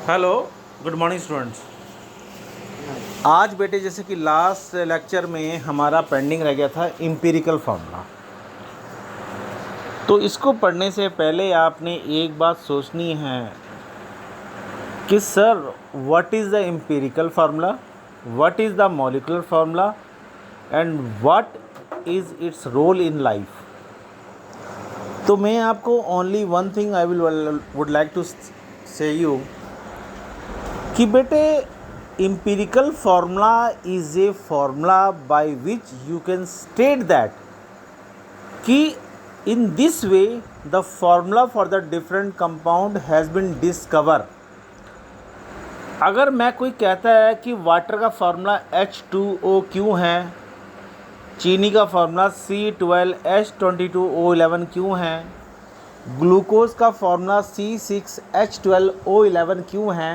Hello, good morning students. आज बेटे जैसे कि लास्ट लेक्चर में हमारा पेंडिंग रह गया था एम्पिरिकल फार्मूला। तो इसको पढ़ने से पहले आपने एक बात सोचनी है कि sir what is the empirical formula, what is the molecular formula and what is its role in life. तो मैं आपको only one thing I would like to say you कि बेटे empirical formula is a formula by which you can state that कि in this way the formula for the different compound has been discovered। अगर मैं कोई कहता है कि water का फार्मूला H2O क्यों है, चीनी का फार्मूला C12H22O11 क्यों है, ग्लूकोज का फार्मूला C6H12O11 क्यों है,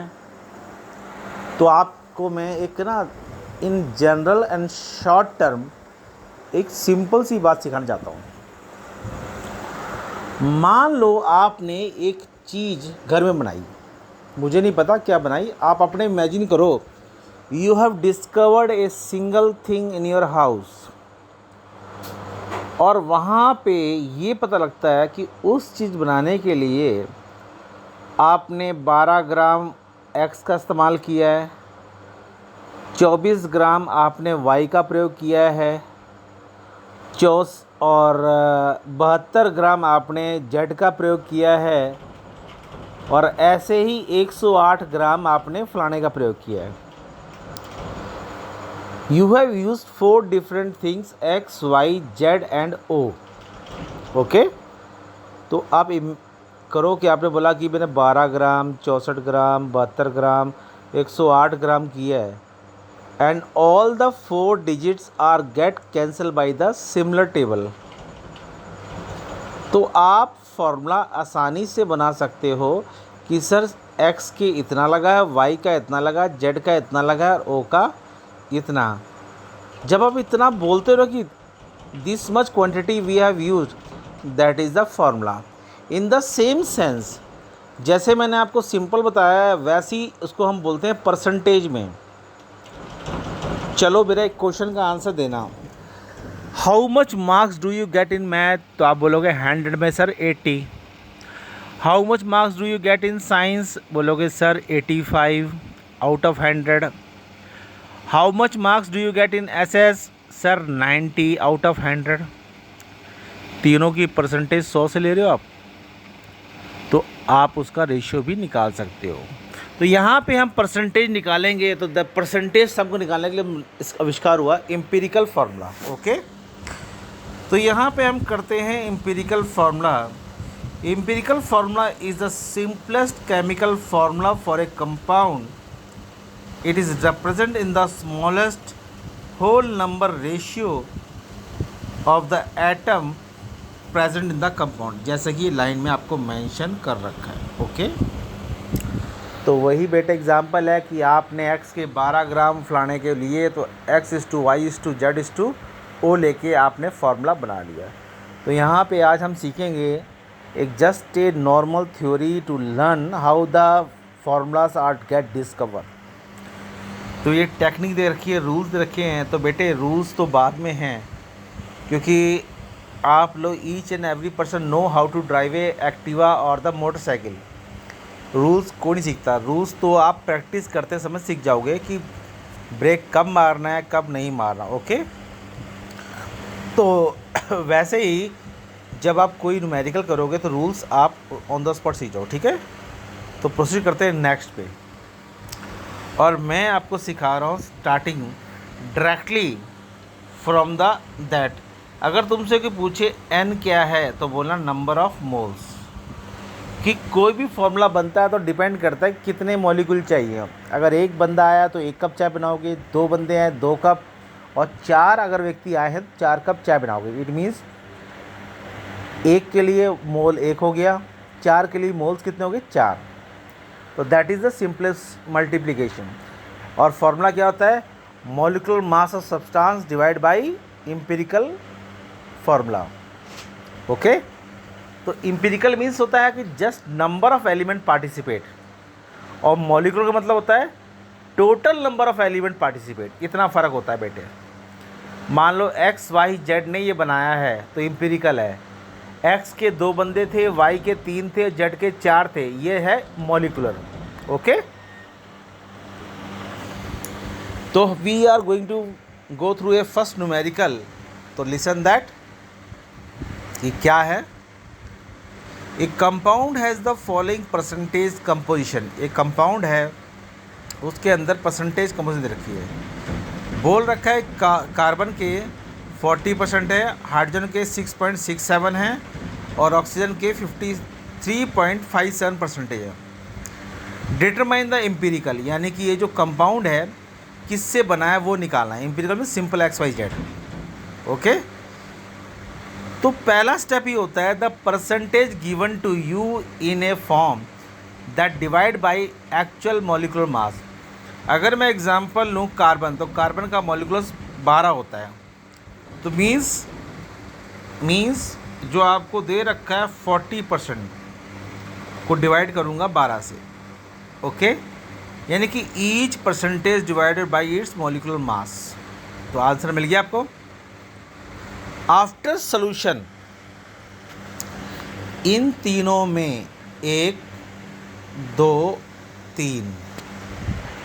तो आपको मैं एक in general and short term एक सिंपल सी बात सिखाना चाहता हूँ। मान लो आपने एक चीज़ घर में बनाई, मुझे नहीं पता क्या बनाई, आप अपने इमेजिन करो। You have discovered a single thing in your house, और वहाँ पे ये पता लगता है कि उस चीज़ बनाने के लिए आपने 12 ग्राम X का इस्तेमाल किया है, 24 ग्राम आपने Y का प्रयोग किया है, 72 ग्राम आपने Z का प्रयोग किया है, और ऐसे ही 108 ग्राम आपने फलाने का प्रयोग किया है। You have used 4 different things X, Y, Z and O। Okay, तो आप करो कि आपने बोला कि मैंने 12 ग्राम, 64 ग्राम, 72 ग्राम, 108 ग्राम किया है, and all the 4 digits are get cancel by the similar table. तो आप फॉर्मूला आसानी से बना सकते हो कि सर x के इतना लगा है, y का इतना लगा, z का इतना लगा और o का इतना। जब आप इतना बोलते रहो कि this much quantity we have used, that is the formula. In the same sense, जैसे मैंने आपको सिंपल बताया है वैसे ही उसको हम बोलते हैं परसेंटेज में। चलो मेरा एक क्वेश्चन का आंसर देना, how much marks do you get in math, तो आप बोलोगे 100 में sir 80। How much marks do you get in science, बोलोगे sir 85 out of 100। How much marks do you get in SS, sir 90 out of 100। तीनों की percentage 100 से ले रहे हो आप, तो आप उसका रेशियो भी निकाल सकते हो। तो यहाँ पे हम परसेंटेज निकालेंगे, तो द परसेंटेज सबको निकालने के लिए इस आविष्कार हुआ एम्पिरिकल फार्मूला। ओके, तो यहाँ पे हम करते हैं empirical formula. Empirical formula is the simplest chemical formula for a compound. It is represent in the smallest whole number ratio of the atom present in the compound, जैसे कि line में आपको मेंशन कर रखा है। ओके, तो वही बेटे एग्जांपल है कि आपने x के 12 ग्राम फलाने के लिए तो x/y/z/o लेके आपने फार्मूला बना लिया। तो यहाँ पे आज हम सीखेंगे एक just a normal theory to learn how the formulas are get discover. तो ये टेक्निक दे रखी है, रूल्स दे रखे हैं। तो बेटे रूल्स तो बाद में हैं, क्योंकि आप लोग each and every person know how to drive a Activa और द मोटरसाइकिल। रूल्स कोई नहीं सीखता, रूल्स तो आप प्रैक्टिस करते समय सीख जाओगे कि ब्रेक कब मारना है कब नहीं मारना। ओके, तो वैसे ही जब आप कोई न्यूमेरिकल करोगे तो रूल्स आप ऑन द स्पॉट सीख जाओ। ठीक है, तो प्रोसीड करते हैं नेक्स्ट पे, और मैं आपको सिखा रहा हूँ starting directly from the that. अगर तुमसे कोई पूछे n क्या है, तो बोलना नंबर ऑफ मोल्स। कि कोई भी फार्मूला बनता है तो डिपेंड करता है कितने मॉलिक्यूल चाहिए। अगर एक बंदा आया तो 1 कप चाय बनाओगे, 2 बंदे हैं 2 कप, और 4 अगर व्यक्ति आए हैं तो 4 कप चाय बनाओगे। इट मीन्स 1 के लिए मोल 1 हो गया, 4 के लिए मोल्स कितने हो गए 4। तो that is the simplest multiplication. और फार्मूला क्या होता है, molecular mass of substance divide by empirical formula. Okay, तो एम्पिरिकल मीन्स होता है कि just number of element participate, और मॉलिक्यूलर का मतलब होता है total number of element participate, इतना फ़र्क होता है बेटे। मान लो एक्स वाई जेड ने ये बनाया है तो इम्पेरिकल है, एक्स के 2 बंदे थे, वाई के 3 थे, जेड के 4 थे, ये है मॉलिक्यूलर। ओके, तो we are going to go through a first numerical, तो लिसन दैट, ये क्या है। A compound has the following percentage composition, एक कंपाउंड है उसके अंदर परसेंटेज कंपोजिशन दे रखी है, बोल रखा है कार्बन के 40% है, हाइड्रोजन के 6.67 है और ऑक्सीजन के 53.57% है। डिटरमाइन द एम्पिरिकल, यानी कि ये जो कंपाउंड है किससे बना है वो निकालना है। एम्पिरिकल में simple X Y Z. Okay, तो पहला स्टेप ये होता है the percentage given to you in a form that divide by actual molecular mass. अगर मैं एग्जांपल लूँ कार्बन, तो कार्बन का मॉलिक्यूलर 12 होता है, तो मीन्स जो आपको दे रखा है 40% को डिवाइड करूँगा 12 से। ओके, यानी कि each percentage divided by it's molecular mass. तो आंसर मिल गया आपको। आफ्टर सॉल्यूशन इन तीनों में 1 2 3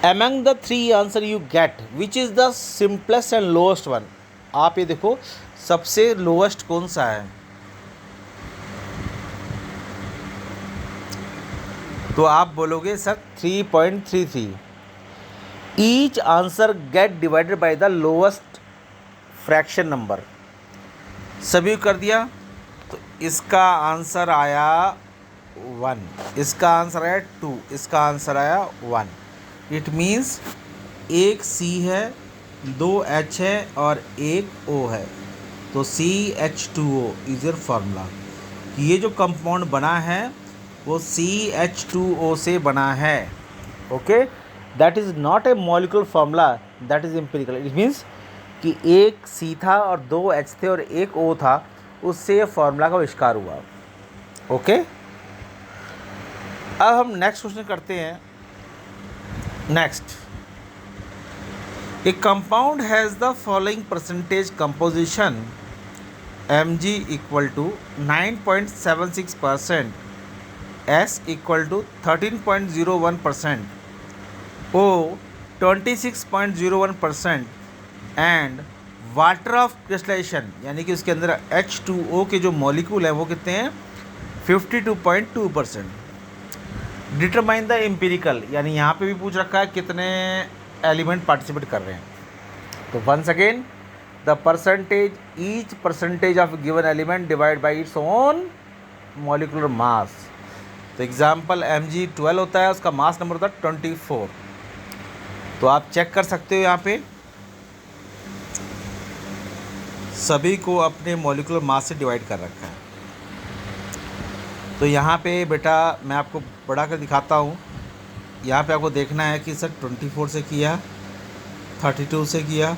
among the 3 answer you get which is the simplest and lowest one. आप ये देखो सबसे लोएस्ट कौन सा है, तो आप बोलोगे sir 3.33। Each answer gate divided by the lowest fraction number, सभी कर दिया, तो इसका आंसर आया 1, इसका आंसर आया 2, इसका आंसर आया 1। इट मीन्स एक C है, 2 H है और एक O है, तो CH2O इज योर फार्मूला। ये जो कंपाउंड बना है वो CH2O से बना है। Okay, that is not a molecular formula, that is empirical. It means कि एक C था और 2 H थे और एक O था, उससे ये फार्मूला का आविष्कार हुआ। ओके, अब हम नेक्स्ट क्वेश्चन करते हैं। Next, a compound has the following percentage composition Mg equal to 9.76%, S equal to 13.01%, O 26.01% and water of crystallization, यानी कि उसके अंदर H2O के जो मॉलिक्यूल हैं वो कितने हैं 52.2%। डिटरमाइन द एम्पिरिकल, यानी यहाँ पे भी पूछ रखा है कितने एलिमेंट पार्टिसिपेट कर रहे हैं। तो once again the percentage, each percentage of given element divide by its own molecular mass. तो एग्जाम्पल Mg12 होता है, उसका मास नंबर होता है 24। तो आप चेक कर सकते हो यहाँ पे सभी को अपने मॉलिक्यूलर मास से डिवाइड कर रखा है। तो यहाँ पे बेटा मैं आपको बढ़ा कर दिखाता हूँ। यहाँ पे आपको देखना है कि सर 24 से किया, 32 से किया,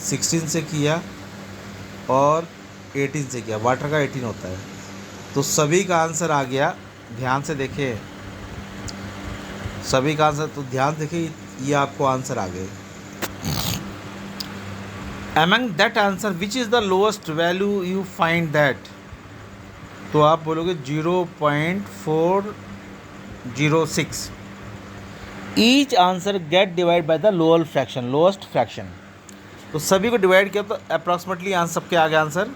16 से किया और 18 से किया। वाटर का 18 होता है, तो सभी का आंसर आ गया। ध्यान से देखिए सभी का आंसर, तो ध्यान देखिए ये आपको आंसर आ गए। Among that answer which is the lowest value you find that, तो आप बोलोगे 0.406। Each answer get divide by the lower fraction, lowest fraction. तो सभी को डिवाइड किया तो अप्रॉक्सीमेटली आंसर सबके आ गया आंसर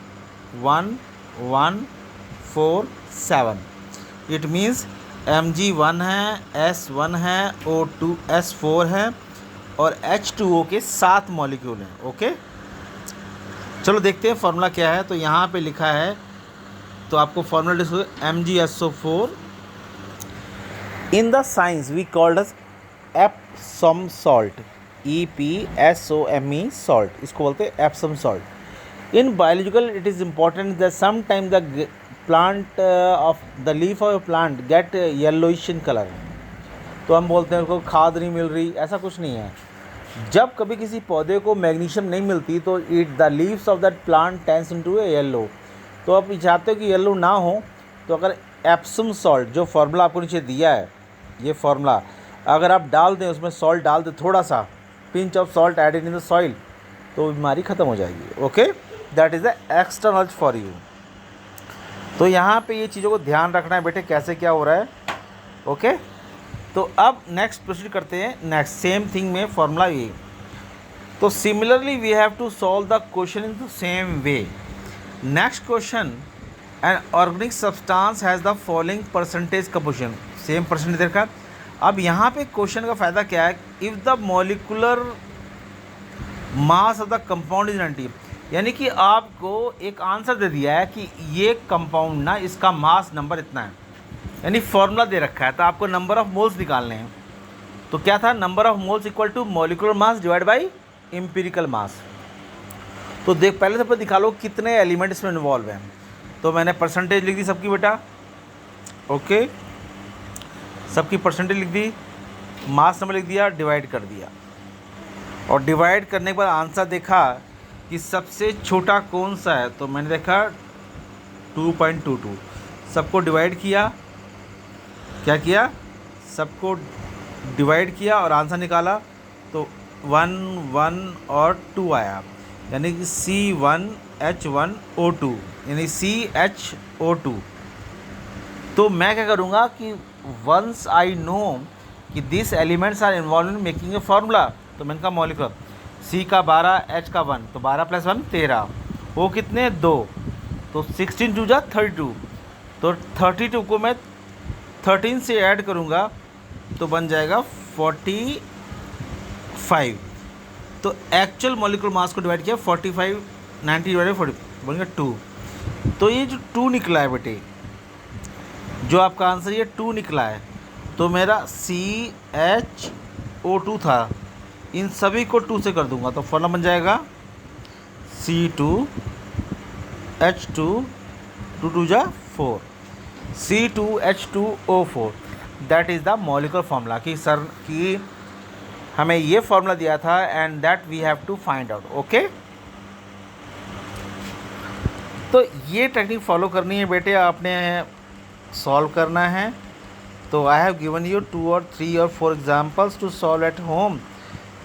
1147। इट मीन्स Mg1 है, S1 है, O2 S4 है और H2O के 7 मॉलिक्यूल हैं। ओके, चलो देखते हैं फार्मूला क्या है। तो यहाँ पे लिखा है, तो आपको formula MgSO4 in the science we called us Epsom salt, EPSOME salt, इसको बोलते हैं Epsom salt. In biological it is important that some time the plant of the leaf of plant get yellowish in colour. तो हम बोलते हैं उनको खाद नहीं मिल रही, ऐसा कुछ नहीं है। जब कभी किसी पौधे को मैग्नीशियम नहीं मिलती तो it the leaves of that plant turns into A yellow. तो आप चाहते हो कि येलो ना हो, तो अगर एप्सम सॉल्ट जो फार्मूला आपको नीचे दिया है ये फॉर्मूला अगर आप डाल दें, उसमें सॉल्ट डाल दें, थोड़ा सा pinch of salt added in the soil, तो बीमारी ख़त्म हो जाएगी। Okay, that is the extra knowledge for you. तो यहाँ पे ये चीज़ों को ध्यान रखना है बेटे, कैसे क्या हो रहा है। ओके, तो अब नेक्स्ट प्रोसीड करते हैं। नेक्स्ट सेम थिंग में फॉर्मूला ये, तो similarly we have to solve the question in the same way. Next question, an organic substance has the following percentage composition, same percentage देखा। अब यहाँ पे क्वेश्चन का फ़ायदा क्या है, if the molecular mass of the compound is 90, यानी कि आपको एक आंसर दे दिया है कि ये कंपाउंड ना, इसका मास नंबर इतना है, यानी फॉर्मूला दे रखा है, तो आपको नंबर ऑफ मोल्स निकालने हैं। तो क्या था, number of moles equal to molecular mass divide by empirical mass. तो देख पहले से पर दिखा लो कितने एलिमेंट इसमें इन्वॉल्व हैं। तो मैंने परसेंटेज लिख दी सबकी बेटा। ओके, सबकी परसेंटेज लिख दी, मास नंबर लिख दिया, डिवाइड कर दिया, और डिवाइड करने के बाद आंसर देखा कि सबसे छोटा कौन सा है, तो मैंने देखा 2.22। सबको डिवाइड किया, क्या किया, सबको डिवाइड किया और आंसर निकाला, तो 1, 1 और 2 आया, यानी कि C1H1O2, यानी CHO2। तो मैं क्या करूँगा कि वंस आई नो कि this elements are involve in making a formula, तो मैंने कहा मॉलिक्यूलर, C का 12, H का 1, तो 12 + 1 13, वो कितने 2, तो 16 2 जा 32, तो 32 को मैं 13 से ऐड करूँगा तो बन जाएगा 45। तो एक्चुअल मॉलिक्यूलर मास को डिवाइड किया 45, 90 डिवाइड 40 बन गया 2। तो ये जो 2 निकला है बेटे, जो आपका आंसर ये 2 निकला है, तो मेरा CHO2 था, इन सभी को 2 से कर दूंगा, तो फॉर्मूला बन जाएगा C2H2, 2 2 जा 4, C2H2O4। That is the molecular formula कि सर कि हमें ये फार्मूला दिया था and that we have to find out. Okay, तो ये टेक्निक फॉलो करनी है बेटे, आपने सॉल्व करना है। तो आई हैव गिवन यू 2 और 3 और 4 examples to solve at home,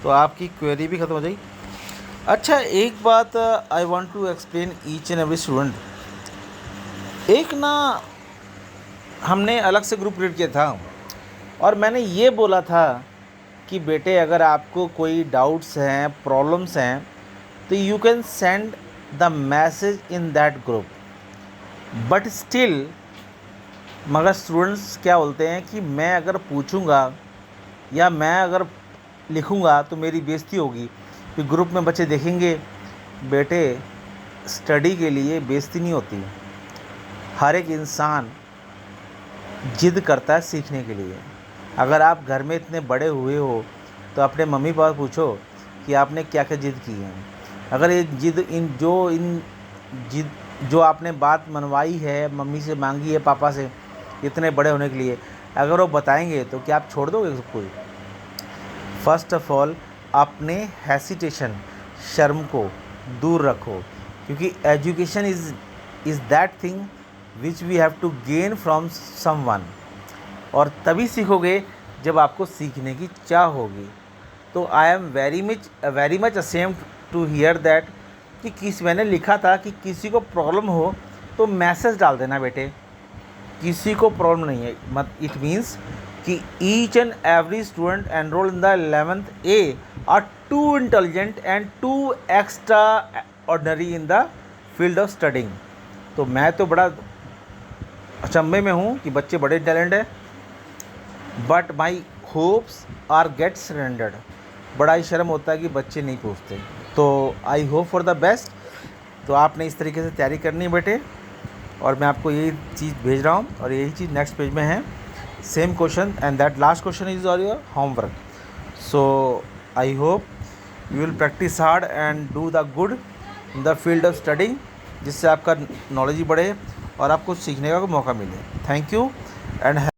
तो आपकी क्वेरी भी ख़त्म हो जाएगी। अच्छा, एक बात I want to explain each and every student. एक ना हमने अलग से ग्रुप क्रिएट किया था और मैंने ये बोला था कि बेटे अगर आपको कोई डाउट्स हैं, प्रॉब्लम्स हैं, तो you can send the message in that group. But still मगर स्टूडेंट्स क्या बोलते हैं कि मैं अगर पूछूंगा या मैं अगर लिखूंगा तो मेरी बेइज्जती होगी, कि ग्रुप में बच्चे देखेंगे। बेटे स्टडी के लिए बेइज्जती नहीं होती, हर एक इंसान जिद करता है सीखने के लिए। अगर आप घर में इतने बड़े हुए हो तो अपने मम्मी पापा पूछो कि आपने क्या क्या जिद की है। अगर ये जिद जो आपने बात मनवाई है, मम्मी से मांगी है, पापा से, इतने बड़े होने के लिए, अगर वो बताएंगे तो क्या आप छोड़ दोगे सबको? फर्स्ट ऑफ ऑल अपने हेसिटेशन, शर्म को दूर रखो, क्योंकि education is that thing which we have to gain from someone, और तभी सीखोगे जब आपको सीखने की चाह होगी। तो I am very much ashamed to hear that कि मैंने लिखा था कि किसी को प्रॉब्लम हो तो मैसेज डाल देना बेटे, किसी को प्रॉब्लम नहीं है। इट मीन्स कि each and every student enrol in the 11th A are too intelligent and too extraordinary in the field of studying. तो मैं तो बड़ा अचंभे में हूँ कि बच्चे बड़े टैलेंट हैं, but my hopes are get surrendered. बड़ा ही शर्म होता है कि बच्चे नहीं पूछते। तो I hope for the best. तो आपने इस तरीके से तैयारी करनी है बेटे, और मैं आपको यही चीज़ भेज रहा हूँ, और यही चीज़ नेक्स्ट पेज में है, same question, and that last question is or your homework. So I hope you will practice hard and do the good in the field of studying, जिससे आपका नॉलेज ही बढ़े और आपको सीखने का मौका मिले। Thank you and